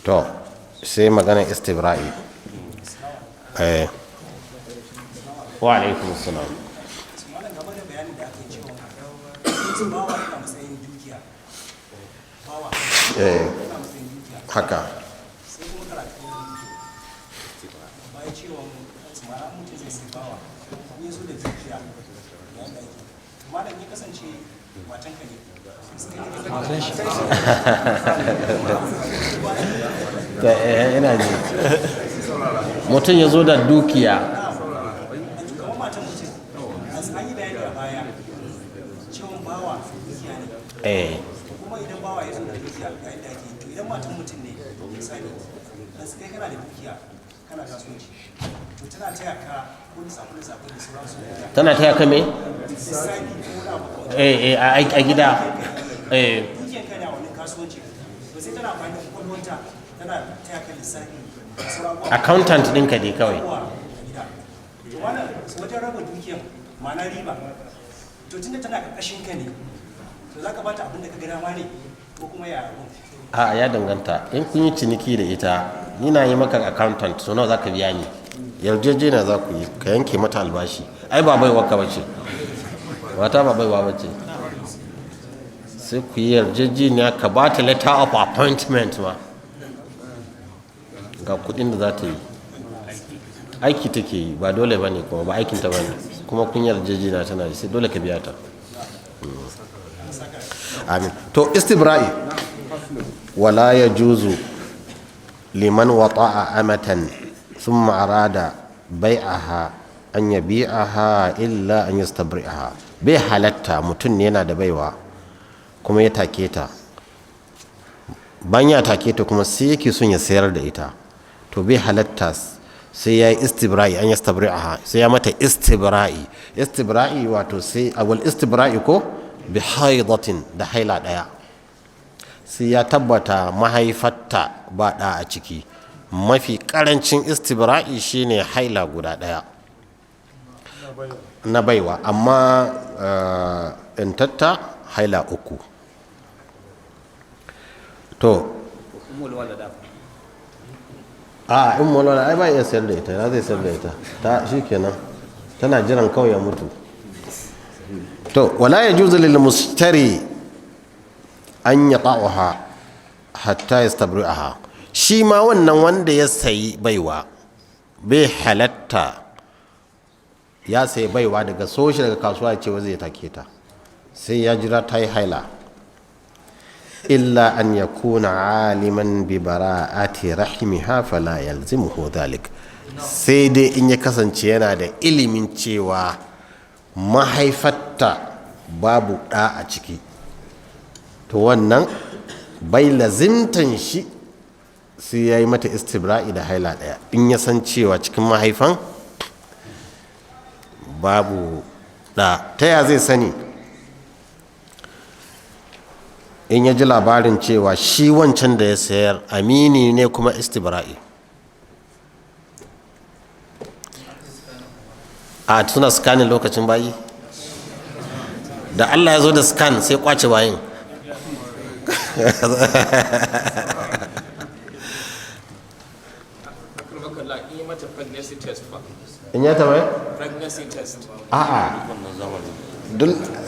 To sai maganar istibra'i. Wa alaikum salam. Haka ina ji mutum ya zo da dukiya kuma idan bawa ya zo da dukiya ga yadda ake to idan matan mutum ne misali da su kai kana da dukiya kana kasuwanci to tana taya ka wani sabon da sauransu tana taya ka me? lissafi ko wani abu a gida dukiyan ka ne a wani kasuwanci to sai tana amfani da kwakwalwanta tana taya ka lissafi da sauran accountant ɗinka dai kawai a gida to wannan wajen raba dukiyan ma'ana riba to tunda tana ƙarƙashin ka ne to za ka bata abin da ka ga dama ne ko kuma ya abu a ya danganta in kun yi ciniki da ita ni na yi maka accountant so nawa za ka biya ni yarjejeniya za ku yi ka yanke mata albashi ai ba baiwa ka bace mata ba baiwa bace sai ku yi yarjejeniya ka ba ta letter of appointment ma ga kudin da za ta yi aiki take yi ba dole ba ne kuma ba aikinta ba ne kuma kun yarjejeniya tana da sai dole ka biya ta. Amin. To istibra'i wala yajuzu liman wata'a amatan thumma arada bai'aha an yabi'aha illa an yastabri'aha. Bai halatta mutum ne yana da baiwa kuma ya take ta bayan ya take ta kuma sai yake son ya sayar da ita to bai halatta sai ya yi istibra'i an yastabri'aha sai ya mata istibra'i wato sai awal istibra'i ko bi haidatin da haila ɗaya sai ya tabbata mahaifarta ba ɗa a ciki mafi ƙarancin istibra'i shine haila guda ɗaya na baiwa amma intatta haila uku to in mulwala ai ba iya sayar da ita na zai sayar da ita ta shikenan tana jiran kawai ya mutu. To wala yajuzu lil mushtari an yata'uha hatta yastabri'aha shi ma wannan wanda ya sayi baiwa bai halatta ya sayi baiwa daga soshi daga kasuwa ya ce wa zai take ta sai ya jira ta yi haila illa an yakuna aliman bi bara'ati rahimiha fala yalzimuhu dhalik sai dai in ya kasance yana da ilimin cewa mahaifatta babu ɗa a ciki to wannan bai lazimtan shi sai ya yi mata istibra'i da haila ɗaya in ya san cewa cikin mahaifan babu ɗa ta ya zai sani in ya ji labarin cewa shi wancan da ya sayar amini ne kuma istibra'i a suna scanning lokacin bayi da Allah ya zo da scan sai kwace bayin in ya taɓa a'a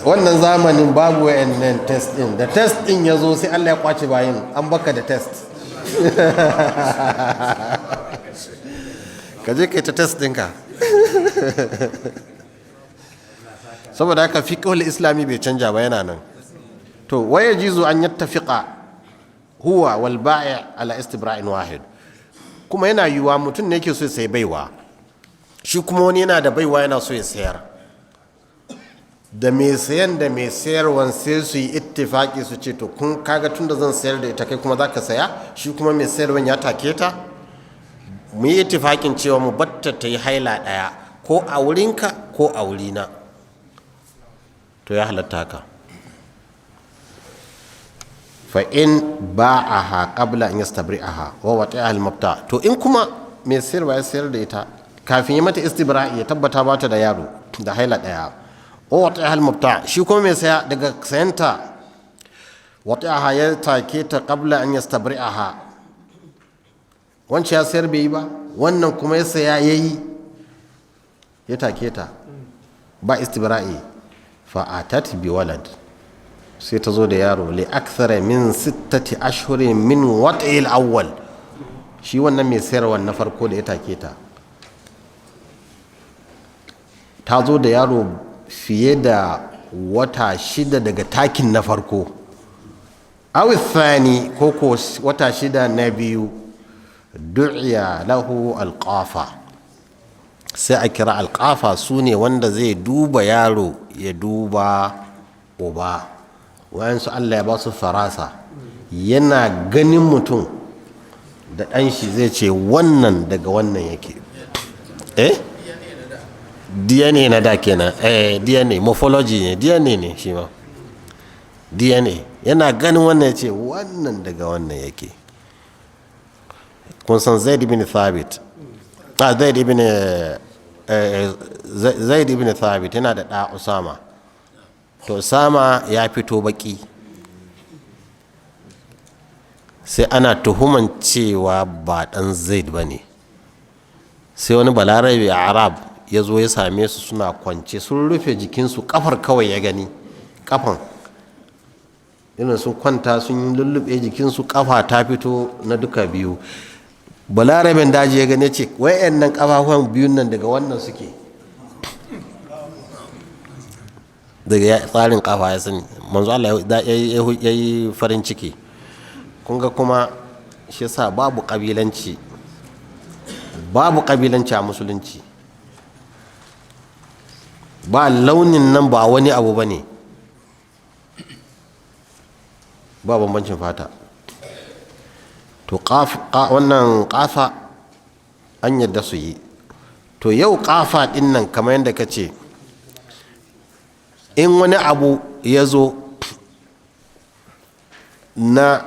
wannan zamanin babu wayannan test din da test din ya zo sai Allah ya kwace bayin an baka da test ka je kai ta test ɗinka saboda haka fiqhul islami bai canja ba yana nan. To waya jizu an yattafiqa huwa wal bai' ala istibra'in wahid kuma yana yiwa mutum ne yake so ya sai baiwa shi kuma wani yana da baiwa yana so ya sayar da mai sayan da mai sayarwan sai su yi ittifaki su ce to kun kaga tunda zan sayar da ita kai kuma zaka saya shi kuma mai sayarwan ya take ta mu yi ittifakin cewa mu batta ta yi haila ɗaya ko a wurinka ko a wurina to ya halatta haka fa in ba'aha qabla an yastabri'aha wa wata'a al-mabta to in kuma mai sayarwa ya sayar da ita kafin ya mata istibra'i ya tabbata ba ta da yaro da haila ɗaya wa wata'a al-mabta shi kuma mai saya daga sayanta wata'aha ya take ta qabla an yastabri'aha wancan ya sayar bai yi ba, wannan kuma ya saya ya yi, ya take ta ba istibra'i, fa'atat bi walad, sai ta zo da yaro li akthara min 6 ashhurin min wat'il awwal, shi wannan mai sayarwa na farko da ya take ta ta zo da yaro fiye da wata 6 daga takin na farko, awi thani ko wata 6 na biyu, du'iya lahu alqafa, sai a kira alqafa, su ne wanda zai duba yaro ya duba uba, wayansu Allah ya ba su farasa, yana ganin mutum da ɗan shi zai ce wannan daga wannan yake. DNA na da kenan. DNA morphology ne, DNA ne shi ma, DNA yana ganin wannan ya ce wannan daga wannan yake. kun san Zaid ibn Thabit, Zaid ibn Thabit yana da ɗa Usama, to Usama ya fito baki, sai ana tuhuman cewa ba ɗan Zaid ba ne, sai wani balarabe a Arab ya zo ya same su suna kwance, sun rufe jikinsu, kafar kawai ya gani, kafan irin sun kwanta sun lullube jikinsu, kafa ta fito na duka biyu. Balaraben daji ya gane ce wayannan kafafuwan biyun nan daga wannan suke, daga tsarin kafa ya sani. Manzo Allah ya yi farin ciki. Kun ga kuma shi yasa babu kabilanci a musulunci, ba launin nan ba wani abu ba ne, ba bambancin fata. To wannan kafa an yadda su yi. To yau kafa din nan kamar yadda ka ce, in wani abu ya zo na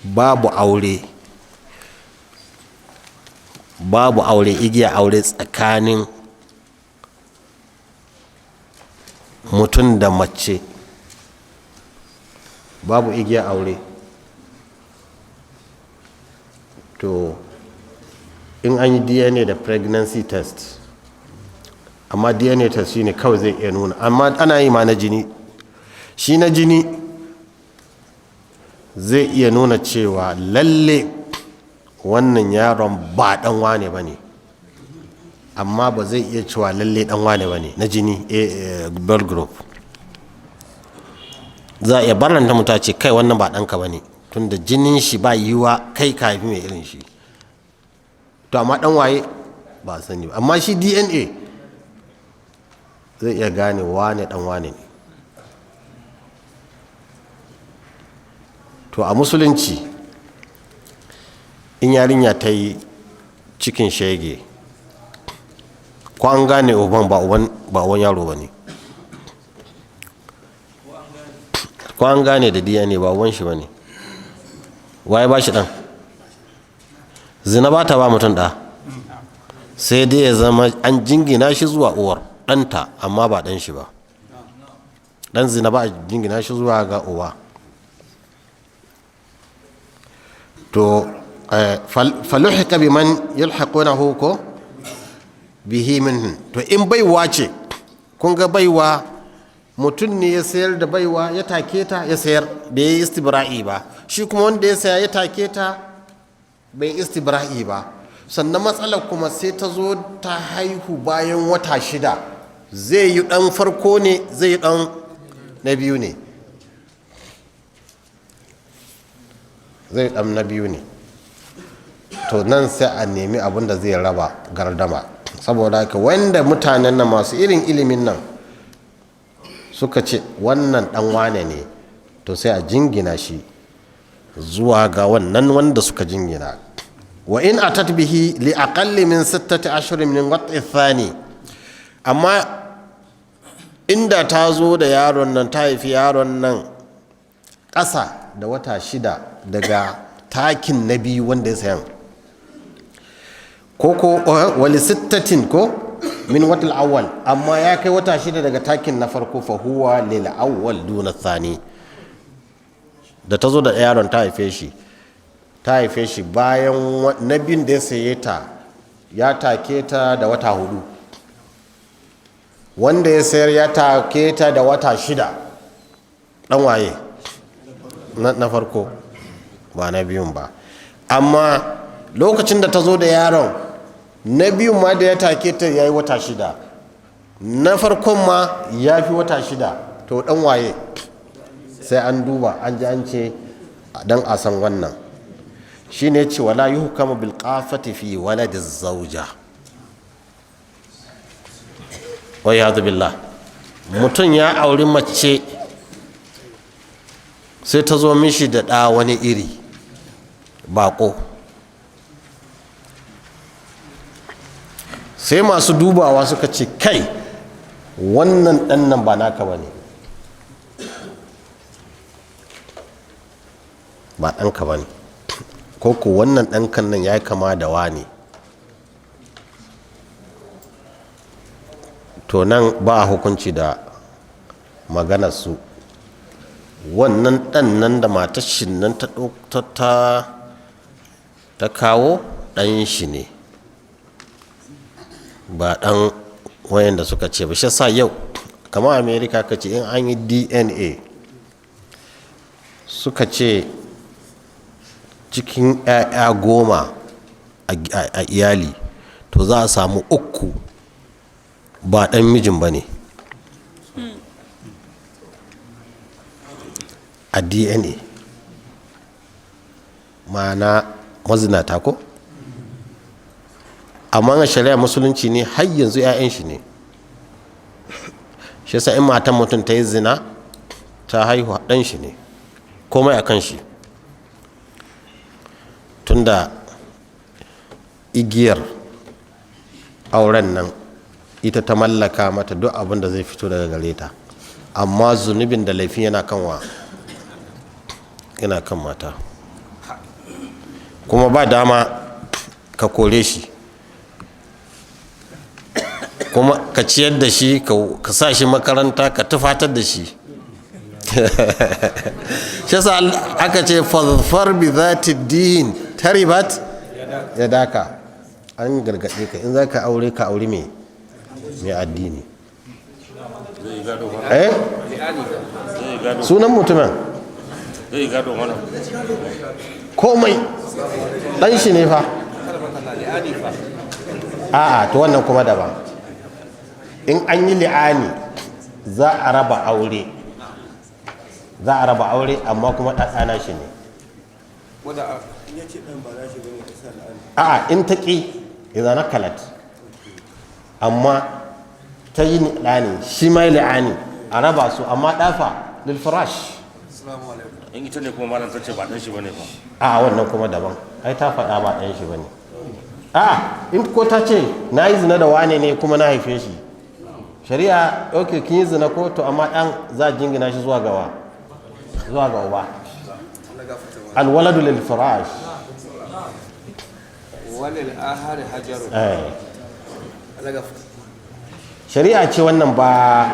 babu aure igiya aure tsakanin mutum da mace, babu igiya aure, to in an yi DNA da pregnancy test, amma DNA test shine kawai zai iya nuna, amma ana yi ma na jini, shi na jini zai iya nuna cewa lalle wannan yaron ba dan wane ba ne, amma ba zai iya cewa lalle dan wane ba ne na jini, blood group. Za a iya barnanta mutum ce kai wannan ba ɗanka ba ne, tun da jinin shi ba yiwuwa kai kafi mai irin shi. To amma ɗan waye ba sani ba, amma shi DNA zai iya gane wane ɗan wane ne. To a musulunci in yarinya ta yi cikin shege, ko an gane uban ba uban yaro ba ne, ko an gane da DNA ba uban shi ba ne, waye ba shi ɗan? Zina ba ta ba mutum ɗa, sai dai ya zama an jingina shi zuwa uwar ɗanta, amma ba ɗan shi ba. Ɗan zina ba a jingina shi zuwa ga uwa. To faluhika biman yalhaqunahu ko bihi minhu. To in baiwa ce, kun ga baiwa mutum ne ya sayar da baiwa, ya take ta ya sayar, bai yi istibra'i ba, shi kuma wanda ya saya ya take ta bai yi istibra'i ba. Sannan matsalar kuma sai ta zo ta haihu bayan wata 6, zai yi dan farko ne, zai yi dan na biyu ne, zai dan na biyu ne. To nan sai a nemi abin da zai raba gardama. Saboda haka wanda mutanen nan masu irin ilimin nan suka ce wannan dan wane ne, to sai a jingina shi zuwa ga wannan wanda suka jingina. Wa in atat bihi li aqalli min 6 ashhurin min wat'i thani, amma inda ta zo da yaron nan, ta haifi yaron nan ƙasa da wata 6 daga takin na biyu wanda ya sayan, ko wali 6 ko min watal awwal, amma ya kai wata 6 daga takin na farko, fa huwa lil awwal duna thani. Da ta zo da yaron ta haife shi, ta haife shi bayan na biyun da ya saye ta ya take ta da wata 4, wanda ya sayar ya take ta da wata 6. Dan waye na farko ba na biyun ba. Amma lokacin da ta zo da yaron, na biyun ma da ya take ta ya yi wata 6, na farkon ma ya fi wata 6. To dan waye? Sai an duba an ji an ce dan a san wannan shine ce wala yuhkamu bil qafati fi waladi zawja. wa yadu billah, mutum ya auri mace sai ta zo mishi da ɗa wani iri bako, sai masu dubawa suka ce kai wannan ɗan nan ba naka ba ne, ba ɗanka ba ne, ko ku wannan ɗankan nan ya yi kama da wani. To nan ba a hukunci da maganarsu. Wannan ɗan nan da matar shi nan ta kawo ɗan shi ne, ba ɗan wayanda suka ce ba. Shi sa yau kamar Amerika ka ce in an yi DNA suka ce cikin 'ya'ya 10 a iyali to za a samu 3 ba ɗan mijin ba ne a DNA, ma'ana mazinata ko? Amma a shari'a musulunci ne har yanzu 'ya'yan shi ne. Shi yasa in matan mutum ta yi zina ta haihu ɗan shi ne, komai a kan shi, tunda igiyar auren nan ita ta mallaka mata duk abin da zai fito daga gare ta, amma zunubin da laifin yana kan mata, kuma ba dama ka kore shi kuma ka ciyar da shi ka sa shi makaranta ka tufatar da shi. Shi yasa aka ce fadfar bi zati din taribat yadaka, an gargaɗe ka in za ka aure mai addini. Sunan mutumin komai ɗan shi ne fa. A'a, to wannan kuma daban. In an yi li'ani za a raba aure, amma kuma ɗaɗana shi ne. A'a, in ta ƙi idan na kalat, amma ta yi li'ani shi mai li'ani a raba su, amma ɗafa lil firash. In ita ne kuma malam ta ce ba ɗan shi bane ba. A wannan kuma daban, ai ta faɗa ba ɗan shi bane. A in ko ta ce na yi zina da wane ne kuma na haife shi, shari'a ok kin yi zina ko to amma ɗan za a jingina shi zuwa ga uba. Alwaladu lil firash walil ahari hajaru. Shari'a ce wannan, ba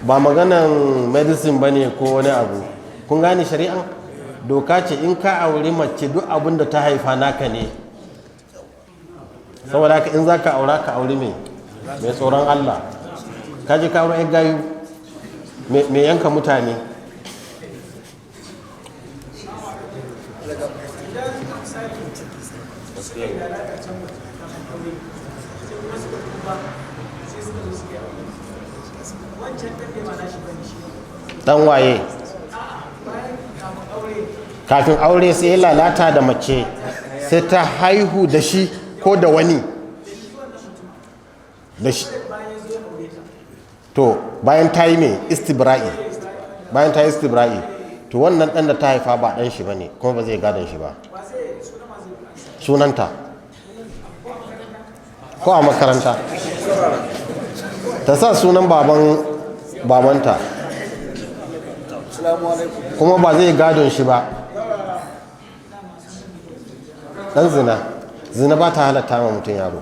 maganan medicine bane ko wani abu. Kun gane shari'an? Doka ce in ka auri mace duk abin da ta haifa naka ne. Saboda haka in za ka aura ka auri mai tsoron Allah. Ka je ka auri ‘yan gayu mai yanka mutane. Dan waye? Kafin aure sai ya lalata da mace sai ta haihu da shi ko da wani da shi. To bayan ta yi mai istibra'i, to wannan ɗan da ta haifa ba ɗan shi ba ne kuma ba zai gadon shi ba. Sunanta ko a makaranta ta sa sunan babanta kuma ba zai gadon shi ba. Dan zina ba ta halatta ma mutum yaro.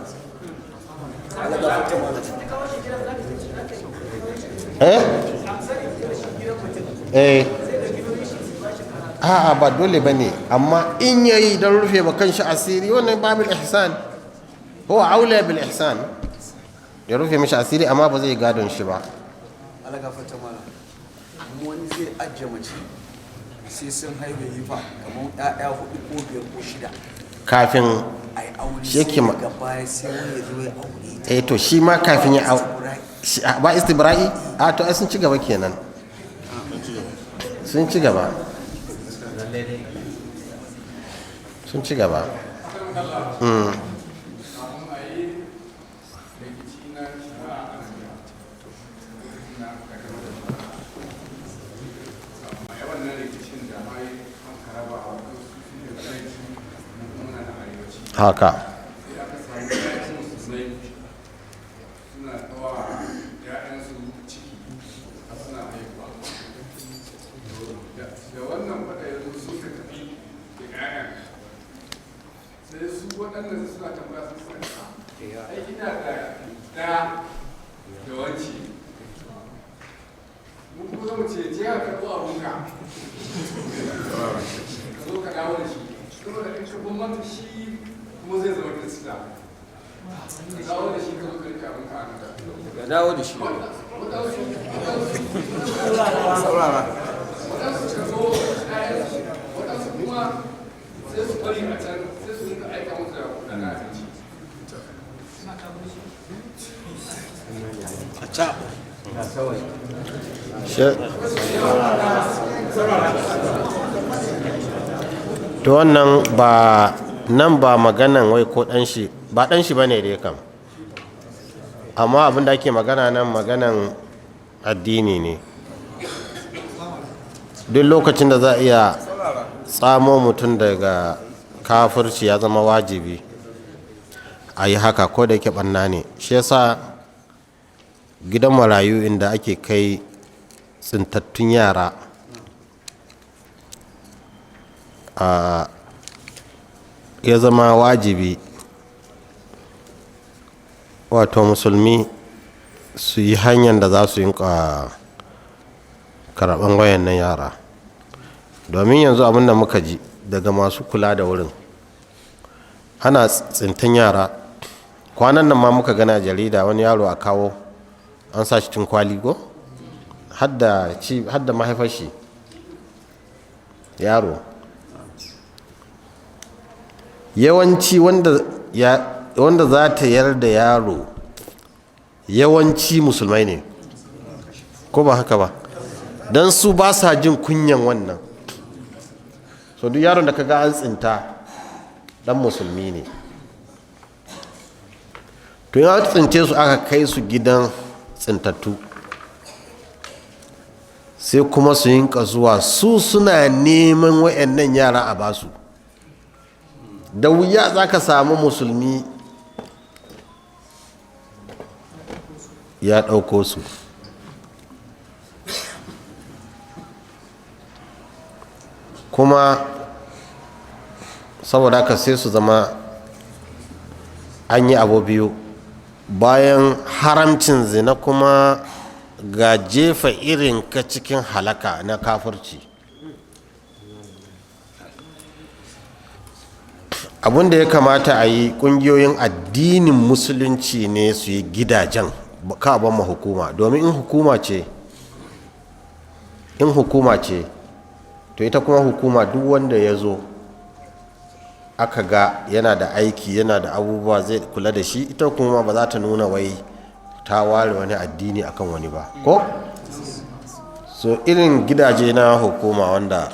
a'a ba dole ba ne, amma in yayi don rufe ba kan shi asiri wannan babil ihsan, huwa aula bil ihsan, ya rufe mishi asiri amma ba zai gadon shi ba. alaga fata mana wani zai ajiye mace sai sun haihu yi fa kamar 'ya'ya 4 ko 5 ko 6 kafin a yi aure shi yake sai daga baya sai wani ya zo ya aure ta. to shi ma kafin ya ba istibra'i to ai sun ci gaba kenan, sun ci gaba, sun ci gaba. Haka dawo da shi to wannan ba nan ba maganan wai ko dan shi ba bane dai kam, amma abin da ake magana nan maganan addini ne. Duk lokacin da za a iya tsamo mutum daga kafirci ya zama wajibi a yi haka, ko da yake ɓanna ne. Shi yasa gidan marayu inda ake kai tsintattun yara ya zama wajibi wato musulmi su yi hanyar da za su yi karɓar wayannan yara, domin yanzu abin da muka ji daga masu kula da wurin ana tsintan yara. Kwanan nan ma muka gana jarida wani yaro a kawo an sa shi cikin kwali go hadda mahaifar shi yaro. Yawanci wanda za ta yarda yaro yawanci musulmai ne, ko ba haka ba, don su ba sa jin kunyan wannan. So duk yaron da ka ga an tsinta dan musulmi ne. To ya tsince su aka kai su gidan tsintattu, sai kuma su yinka zuwa su suna neman wayannan yara a basu. Da wuya za ka samu musulmi ya ɗauko su. Kuma saboda haka sai su zama an yi abu biyu, bayan haramcin zina kuma ga jefa irin ka cikin halaka na kafirci. Abin da ya kamata a yi, ƙungiyoyin addinin musulunci ne su yi gidajen ka ban ma hukuma, domin in hukuma ce to ita kuma hukuma duk wanda ya zo aka ga yana da aiki yana da abubuwa zai kula da shi, ita kuma ba za ta nuna wai ta ware wani addini akan wani ba, ko so irin gidaje na hukuma wanda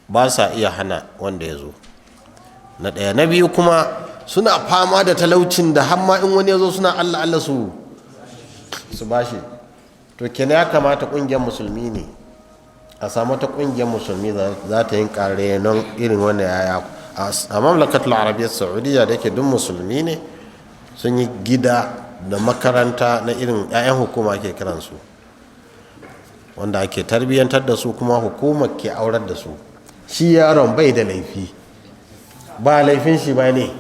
ba sa iya hana wanda ya zo na ɗaya. Na biyu kuma suna fama da talaucin da hamma in wani ya zo suna Allah Allah su bashi. To kenan ya kamata ƙungiyar musulmi ne a samu ta ƙungiyar musulmi za ta yin ƙarenon irin wani yaya a mamlakatul arabiyyar saudiya da yake duk musulmi ne, sun yi gida da makaranta na irin 'ya'yan hukuma ke kiransu, wanda ake tarbiyyantar da su kuma hukumar ke aurar da su. Shi yaron bai da laifi, ba laifin shi ba ne,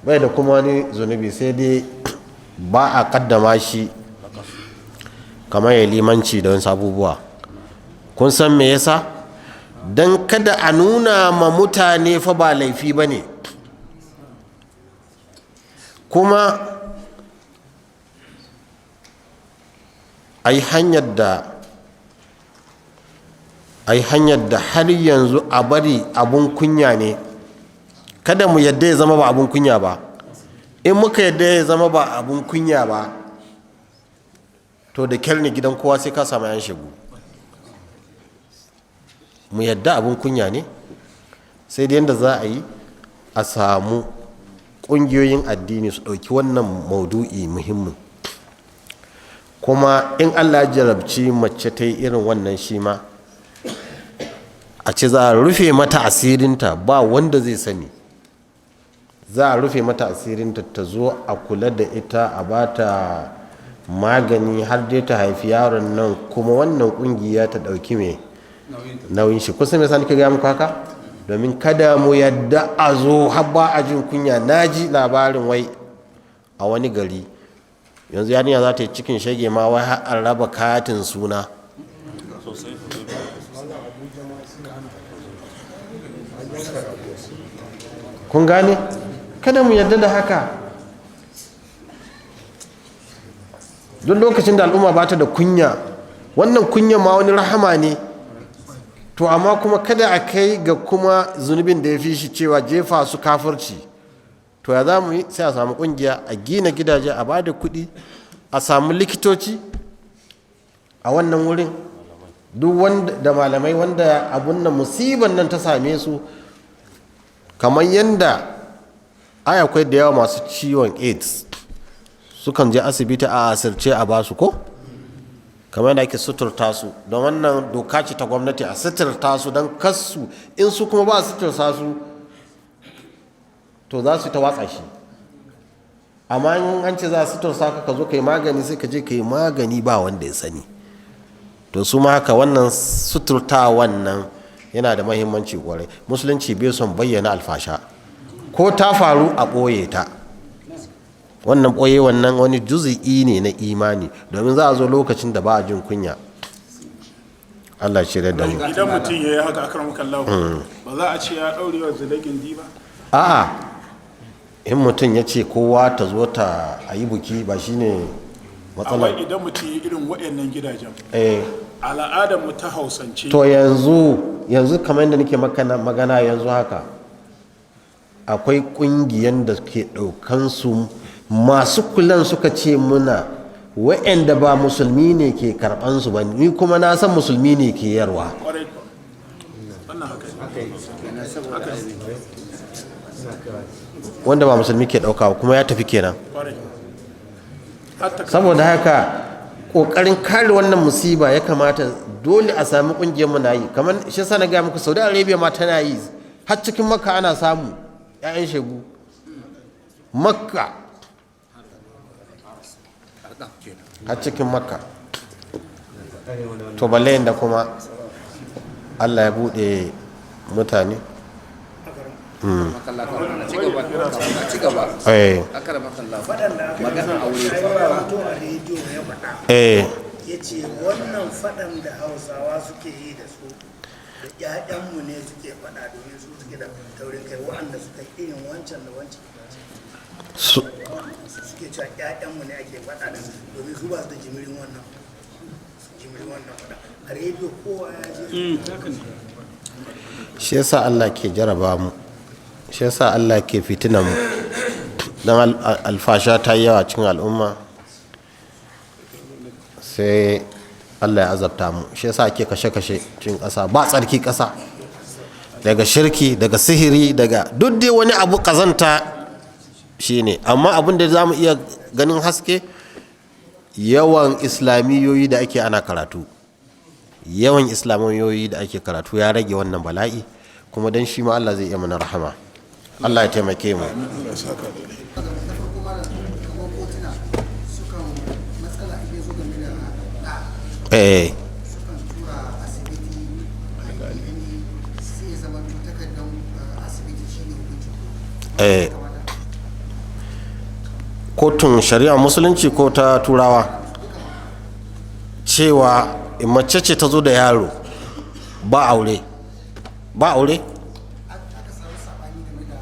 bai da kuma wani zunubi, sai dai ba a kaddama shi kamar ya limanci da wasu abubuwa. kun san me yasa don kada a nuna ma mutane fa ba laifi ba ne, kuma a yi hanyar da har yanzu a bari abun kunya ne. Kada mu yadda ya zama ba abun kunya ba. In muka yadda ya zama ba abun kunya ba, to da kyar ne gidan kowa sai ka samu yan shigo. Mu yadda abun kunya ne, sai da yadda za a yi a samu ƙungiyoyin addini su ɗauki wannan maudu'i muhimmin. Kuma in Allah ya jarabci mace ta yi irin wannan shi ma, a ce za a rufe mata asirinta ba wanda zai sani, za a rufe mata asirinta, ta zo a kula da ita, a ba ta magani har dai ta haifi yaron nan, kuma wannan kungiya ta dauki mai nauyin shi. kusa mai sani ka gaya muku haka domin kada mu yadda a zo har ba a jin kunya. Na ji labarin wai a wani gari yanzu yarinya za ta yi cikin shege ma wai har an raba katin suna. Kun gane? Kada mu yarda da haka. Duk lokacin da al'umma ba ta da kunya, wannan kunya ma wani rahama ne, to amma kuma kada a kai ga kuma zunubin da ya fi shi cewa jefa su kafirci. To ya za mu yi? Sai a samu kungiya, a gina gidaje, a ba da kuɗi, a samu likitoci a wannan wurin, duk wanda da malamai wanda abun nan musibar nan ta same su, kamar yadda ai akwai da yawa masu ciwon AIDS sukan je asibiti a asirce a basu ko, kamar yadda ake suturta su, don wannan doka ce ta gwamnati a suturta su don kasu, in su kuma ba a suturta su to za su ta watsa shi. Amma in an ce za a suturta ka zo ka yi magani, sai ka je ka yi magani ba wanda ya sani. To su ma haka wannan suturta wannan yana da mahimmanci kwarai. Musulunci bai son bayyana alfasha, ko ta faru a ɓoye ta. Wannan ɓoye wannan wani juzi'i ne na imani, domin za a zo lokacin da ba a jin kunya. Allah shirya da mu. Idan mutum ya yi haka akramaka Allah, ba za a ce ya ɗaure wa zalagin di ba? A'a, in mutum ya ce kowa ta zo ta a yi buki ba shine matsalar. Amma idan mutum ya irin waɗannan gidajen, al'adar mu ta Hausance. To yanzu kamar yadda nake magana yanzu haka, akwai ƙungiyan da ke ɗaukan su, masu kulan suka ce muna waɗanda ba musulmi ne ke karɓan su ba, ni kuma na san musulmi ne ke yarwa. Wanda ba musulmi ke ɗauka kuma ya tafi kenan. Saboda haka ƙoƙarin kare wannan musiba ya kamata dole a sami ƙungiyar mu na yi, kamar shi sa na gaya muku Saudi Arabia ma tana yi, har cikin Makka ana samu 'ya'yan shegu. Makka har cikin Makka. To balle da kuma Allah ya buɗe mutane. Magana aure a rediyo ya faɗa, ya ce wannan faɗan da Hausawa suke yi da su da ƴaƴanmu ne suke faɗa, domin su suke da taurin kai, waɗanda suka yi irin wancan da wancan suke cewa ƴaƴanmu ne ake faɗa da su, domin su ba su da jimirin wannan faɗa a rediyo kowa ya je. Shi yasa Allah ke jaraba mu, shi yasa Allah ke fitina mu, don alfasha ta yi yawa cikin al'umma, sai Allah ya azabta mu. Shi yasa ake kashe-kashe cikin ƙasa, ba tsarki ƙasa, daga shirki, daga sihiri, daga duk dai wani abu ƙazanta shi ne. Amma abin da za mu iya ganin haske, yawan islamiyoyi da ake ana karatu, yawan islamiyoyi da ake karatu ya rage wannan bala'i, kuma don shi ma Allah zai iya mana rahama. Allah ya taimake mu. Kotun shari'a musulunci ko ta turawa, cewa mace ce ta zo da yaro ba aure aka samu sabani game da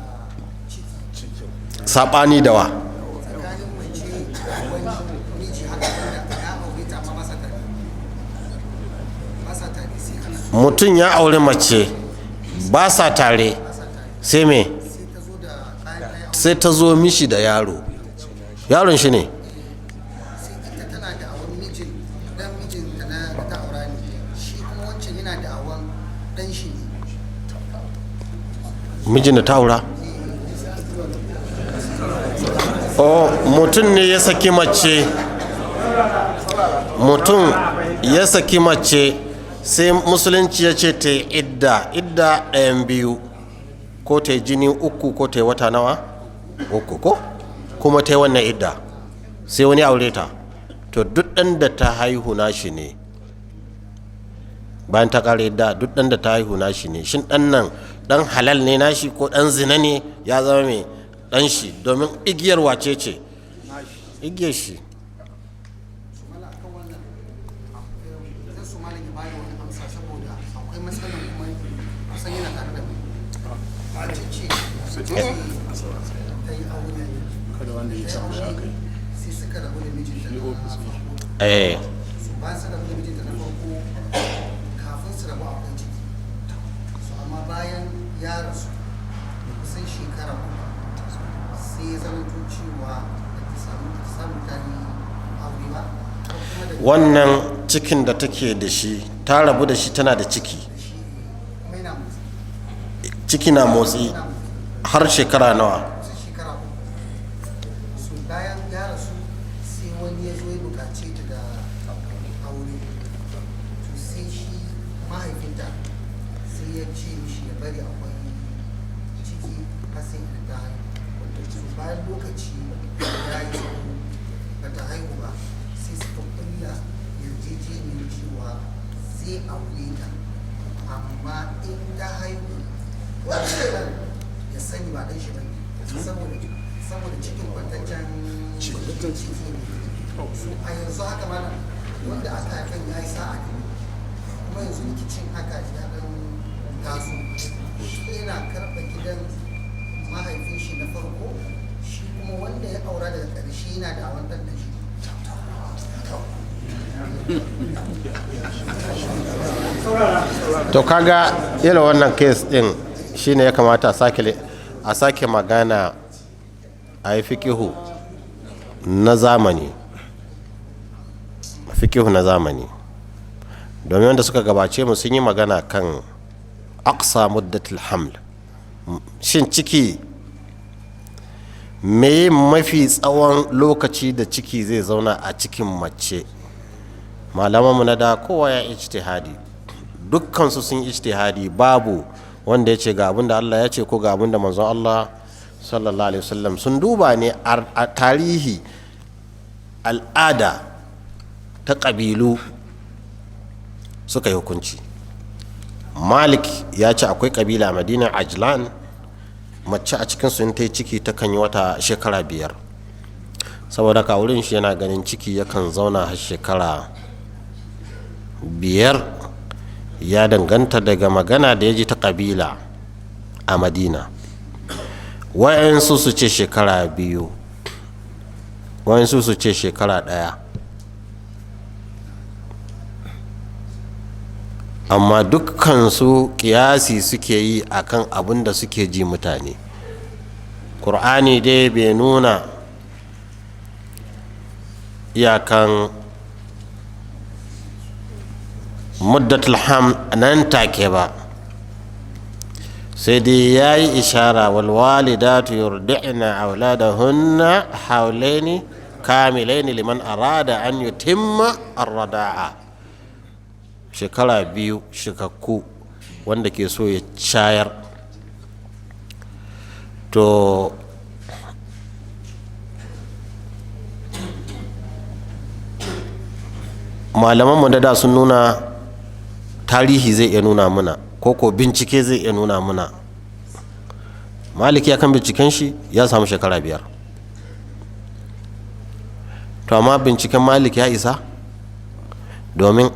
ciki saɓani da wa tsakanin mace da wani miji haka wanda ya aure ta amma masa tare sai ana mutum ya aure mace ba sa tare sai me sai ta zo da ɗaya sai ta zo mishi da yaron shi ne sai ita tana da awon mijin dan mijin da ta aura ne shi kuma wancan yana da awon dan shi ne mijin da ta aura oh mutum ne ya saki mace sai musulunci ya ce ta yi idda ɗayan biyu ko ta yi jini uku ko ta yi wata nawa uku ko kuma ta yi wannan idda sai wani aure ta to duk ɗan da ta haihu nashi ne bayan ta ƙara idda duk ɗan da ta haihu nashi ne shin ɗan nan ɗan halal ne nashi ko ɗan zina ne ya zama mai ɗan shi domin igiyar wace ce igiyar shi mala akan wannan zan so malam ya bada wani amsa saboda akwai matsalar kuma kusan yana tare da mu mace ce ta yi aure kada wanda ya samu ya kai sai suka rabu da mijinta na farko su bayan su rabu da mijinta na farko kafin su rabu akwai ciki su amma bayan ya rasu da kusan shekara uku sai ya zama cewa da ta samu ta yi aure ba ko kuma da wannan cikin da take da shi ta rabu da shi tana da ciki shi kuma yana musu ciki na motsi har shekara nawa kusan shekara uku su bayan ya rasu sai wani ya zo ya bukace ta da aure to sai shi mahaifinta sai ya ce mishi ya bari akwai ciki har sai ta haihu to bayan lokaci ya yi tsawo ba ta haihu ba sai suka kulla yarjejeniyar cewa zai aure ta amma in ta haihu wannan ya sani ba dan shi ba ne saboda cikin kwantaccen ciki ne a yanzu haka mana wanda aka haifan ya yi sa'a ne kuma yanzu rikicin haka ya dan taso shi yana karɓa gidan mahaifin shi na farko shi kuma wanda ya aura daga ƙarshe yana da awon ɗan da shi to kaga irin wannan case din shine ya kamata a sake magana a yi fikihu na zamani domin wanda suka gabace mu sun yi magana kan aqsa muddatul haml shin ciki me mafi tsawon lokaci da ciki zai zauna a cikin mace malamanmu na da kowa ya ijtihadi dukkansu sun ijtihadi babu wanda ya ce ga abin da Allah ya ce ko ga abin da manzon Allah sallallahu alaihi wasallam sun duba ne a tarihi al'ada ta ƙabilu suka yi hukunci. Malik ya ce akwai ƙabila Madinar Ajlan mace a cikinsu in ta yi ciki ta kan yi wata shekara 5 saboda ka wurin shi yana ganin ciki yakan zauna har shekara 5 ya danganta daga magana da ya ji ta ƙabila a Madina. Wa'yansu su ce shekara 2 wa'yansu su ce shekara 1 amma dukkansu kiyasi suke yi akan abin da suke ji mutane. Ƙur'ani dai bai nuna iyakan muddatul ham nan take ba, sai dai ya yi ishara walwalidatu yurdi'na auladahunna haulaini kamilaini liman arada an yutimma ar-rada'a, shekara 2 shikakku wanda ke so ya shayar. To malamanmu da sun nuna tarihi zai iya nuna muna ko bincike zai iya nuna muna. Maliki ya kan binciken shi ya samu shekara 5, to amma binciken Malik ya isa domin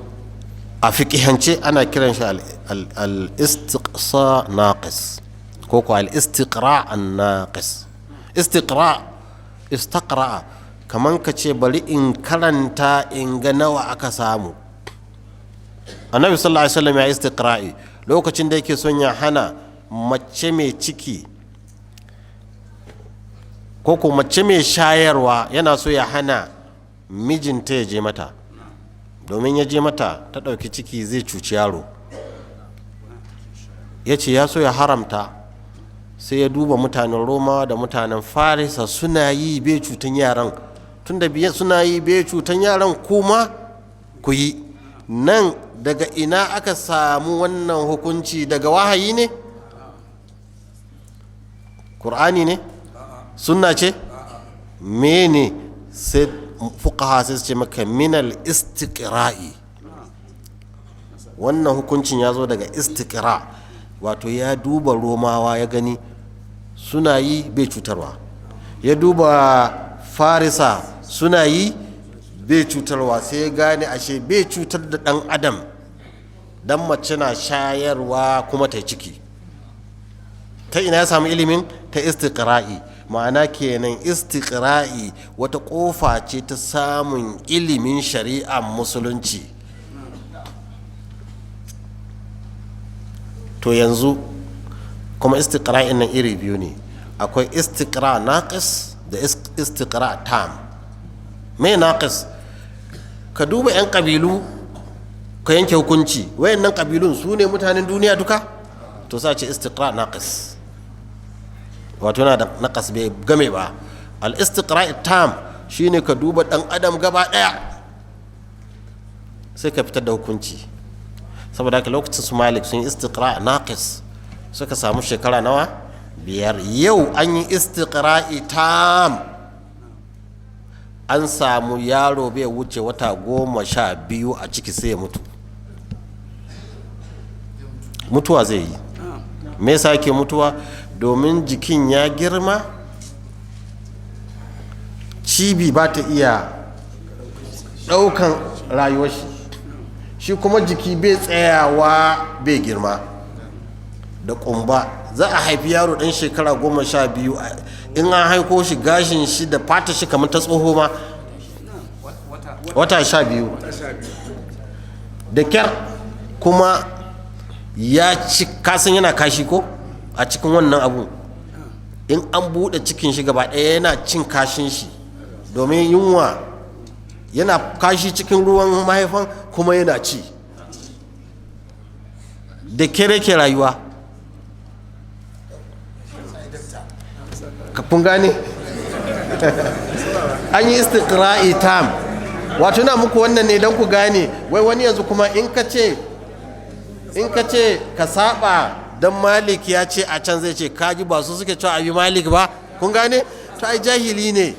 a fiƙihance ana kiran shi al-istiqsa naqis ko ko al-istiqra an-naqis. Istiqra istaqra kaman ka ce bari in karanta in ga nawa aka samu. Annabi sallallahu alaihi wasallam ya istiqra'i lokacin da yake son ya hana mace mai ciki ko ko mace mai shayarwa, yana so ya hana mijinta ya je mata, domin ya je mata ta ɗauki ciki zai cuci yaro. Ya ce ya so ya haramta, sai ya duba mutanen Roma da mutanen Farisa suna yi bai cutan yaran, tunda suna yi bai cutan yaran kuma ku yi. Nan daga ina aka samu wannan hukunci? Daga wahayi ne? Qur'ani ne? Sunna ce? Mene? Sai fuqaha sai su ce maka minal istiqra'i. Wannan hukuncin ya zo daga istiqra', wato ya duba Romawa ya gani suna yi bai cutarwa, ya duba Farisa suna yi bai cutarwa, sai ya gane ashe bai cutar da ɗan adam dan mace na shayarwa kuma ta ciki. Ta ina ya samu ilimin? Ta istiqra'i. Ma'ana kenan istiqra'i wata ƙofa ce ta samun ilimin shari'ar musulunci. To yanzu kuma istiqra'in nan iri biyu ne, akwai istiqra naqis da istiqra tam. Me naqis? Ka duba 'yan ƙabilu ka yanke hukunci, wayannan ƙabilun su ne mutanen duniya duka, to sa ce istiqra naqis, wato yana da naqas bai game ba. Al istiqra tam shine ka duba ɗan adam gaba ɗaya sai ka fitar da hukunci. Saboda haka lokacin su Malik sun yi istiqra naqis, suka samu shekara nawa? 5. Yau an yi istiqra'i tam, an samu yaro bai wuce wata 12 a ciki sai ya mutu. Mutuwa zai yi. Me yasa yake mutuwa? Domin jikin ya girma, cibi ba ta iya ɗaukan rayuwar shi kuma jiki bai tsayawa bai girma da ƙumba. Za a haifi yaro ɗan shekara 12, in an haiko shi gashin shi da fata shi kamar ta tsoho ma wata 12 da kyar, kuma ya ci, kasan yana kashi ko a cikin wannan abu, in an buɗe cikin shi gaba ɗaya yana cin kashin shi domin yunwa, yana kashi cikin ruwan mahaifan kuma yana ci, da kere ke rayuwa. Kun gane? An yi istiqra'i tam, wato na muku wannan ne don ku gane. Wai wani yanzu kuma in ka ce ka saba don Malik ya ce a can, zai ce kaji ba su suke cewa abi Malik ba. Kun gane? Ta ai jahili ne.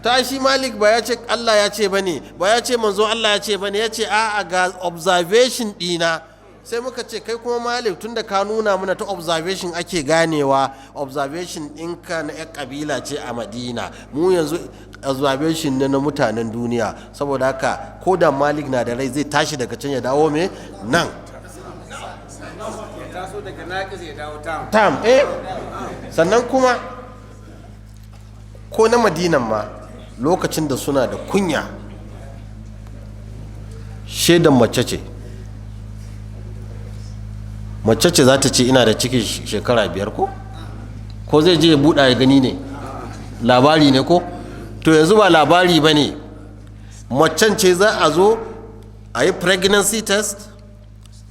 Ta shi Malik ba ya ce Allah ya ce bane, ba ya ce manzo Allah ya ce bane, ya ce a'a ga observation dina. Sai muka ce kai kuma Malik, tunda ka nuna mana ta observation ake ganewa, observation ɗinka na 'yan kabila ce a Madina, mu yanzu observation ne na mutanen duniya. Saboda haka ko da Malik na da rai zai tashi daga can ya dawo me nan, tam. Sannan kuma ko na Madinan ma lokacin da suna da kunya, shaidan mace ce za ta ce ina da ciki shekara 5 ko zai je ya buɗa ya gani ne? Labari ne ko? To yanzu ba labari ba ne, macen ce za a zo a yi pregnancy test,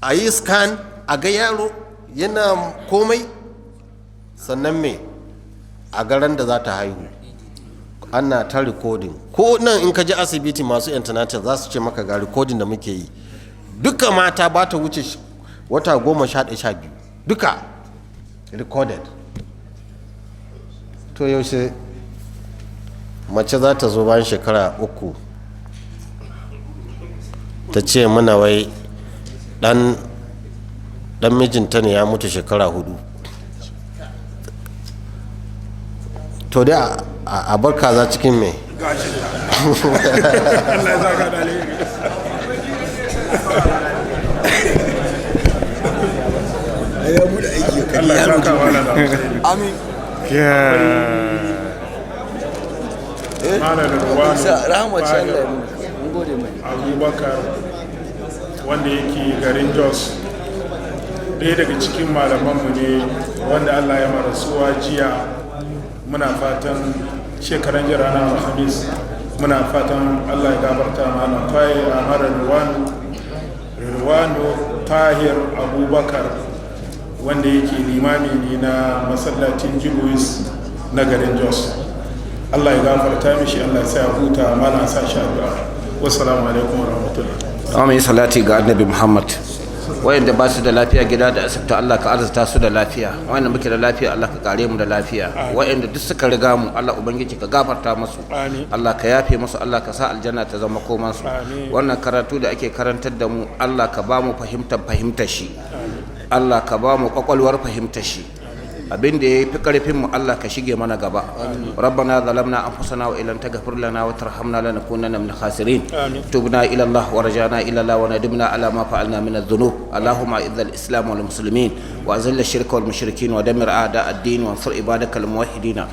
a yi scan, a ga yaro yana komai, sannan me a garan da za ta haihu ana ta recording. Ko nan in ka ji asibiti masu international za su ce maka ga recording da muke yi, duka mata ba ta wuce wata 11-12 duka recorded. To yaushe mace za ta zo bayan shekara 3 ta ce mana wai dan mijinta ne ya mutu shekara 4? To dai a bar kaza cikin mai ya bude aiki ka Allah ya saka malam da amin malam Ruwan rahama ce Allah ya mun gode mai Abubakar wanda yake garin Jos, ɗaya daga cikin malamanmu ne wanda Allah ya marasuwa jiya. Muna fatan shekaran jiya ranar Alhamis, muna fatan Allah ya gabarta mana tayi a mara Ruwanu Tahir Abubakar wanda yake limami ne na masallacin Jibuis na garin Jos. Allah ya gafarta mishi, Allah ya sa huta, mana sa shi addu'a. Wassalamu alaikum warahmatullahi. Amma yi salati ga annabi Muhammad. Wayanda ba su da lafiya gida da asibiti Allah ka arzuta su da lafiya. Wayanda muke da lafiya Allah ka kare mu da lafiya. Wayanda duk suka riga mu Allah ubangiji ka gafarta musu. Allah ka yafe musu, Allah ka sa aljanna ta zama koman su. Wannan karatu da ake karantar da mu Allah ka ba mu fahimtar shi. Allah ka ba mu kwakwalwar fahimtar shi. abin da yafi karfin mu Allah ka shige mana gaba. Rabbana zalamna anfusana wa illam taghfir lana wa tarhamna lanakunanna minal khasirin. Tubna ila Allah wa rajana ila Allah wa nadimna ala ma fa'alna min adh-dhunub. Allahumma izzil islam wal muslimin wa azil ash-shirka wal mushrikin wa dammir a'da ad-din wa ansur ibadakal muwahhidin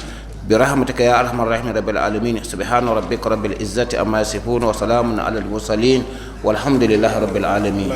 برحمتك يا ارحم الراحمين رب العالمين. سبحان ربك رب العزة عما يصفون وسلام على المرسلين والحمد لله رب العالمين.